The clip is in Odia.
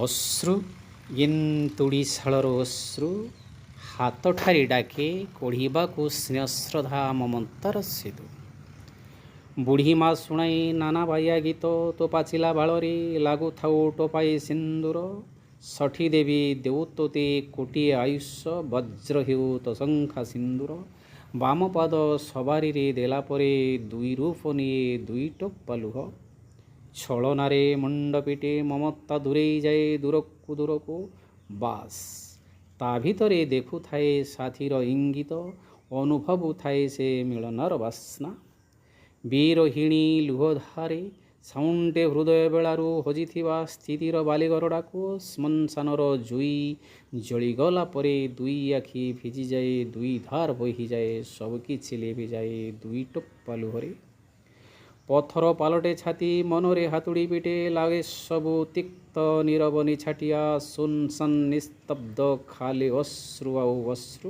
ଅଶ୍ରୁ ଇନ୍ତୁଡ଼ିଶାଳର ଅଶ୍ରୁ ହାତଠାରି ଡାକେ କଢ଼ିବାକୁ ସ୍ନେହଶ୍ରଦ୍ଧା ମମତାର ସେତୁ। ବୁଢ଼ୀମା ଶୁଣାଇ ନାନା ବାଇଆ ଗୀତ ତୋ ପାଚିଲା ବାଳରେ ଲାଗୁଥାଉ ଟୋପାଏ ସିନ୍ଦୁର। ଷଠି ଦେବୀ ଦେଉ ତୋତେ କୋଟିଏ ଆୟୁଷ ବଜ୍ର ହେଉ ତୋ ଶଙ୍ଖା ସିନ୍ଦୁର। ବାମ ପାଦ ସବାରିରେ ଦେଲା ପରେ ଦୁଇ ରୂପ ନିଏ ଦୁଇ ଟୋପା ଲୁହ। ଛଳନାରେ ମୁଣ୍ଡ ପିଟେ ମମତା ଦୂରେଇ ଯାଏ ଦୂରକୁ ଦୂରକୁ। ବାସ୍ ତା ଭିତରେ ଦେଖୁଥାଏ ସାଥୀର ଇଙ୍ଗିତ, ଅନୁଭବୁଥାଏ ସେ ମିଳନର ବାସ୍ନା। ବିରହିଣୀ ଲୁହଧାରେ ସାଉଣ୍ଡେ ହୃଦୟ ବେଳାରୁ ହଜିଥିବା ସ୍ଥିତିର ବାଲିଗରଡ଼ାକୁ। ଶ୍ମଶାନର ଜୁଇ ଜଳିଗଲା ପରେ ଦୁଇ ଆଖି ଭିଜିଯାଏ, ଦୁଇ ଧାର ବହିଯାଏ, ସବୁକିଛି ଲିଭିଯାଏ ଦୁଇ ଟୋପା ଲୁହରେ। ପଥର ପାଲଟେ ଛାତି, ମନରେ ହାତୁଡ଼ି ପିଟେ, ଲାଗେ ସବୁ ତିକ୍ତ ନୀରବ ନିଛାଟିଆ, ଶୂନଶାନ ନିସ୍ତବ୍ଧ, ଖାଲି ଅଶ୍ରୁ ଆଉ ଅଶ୍ରୁ।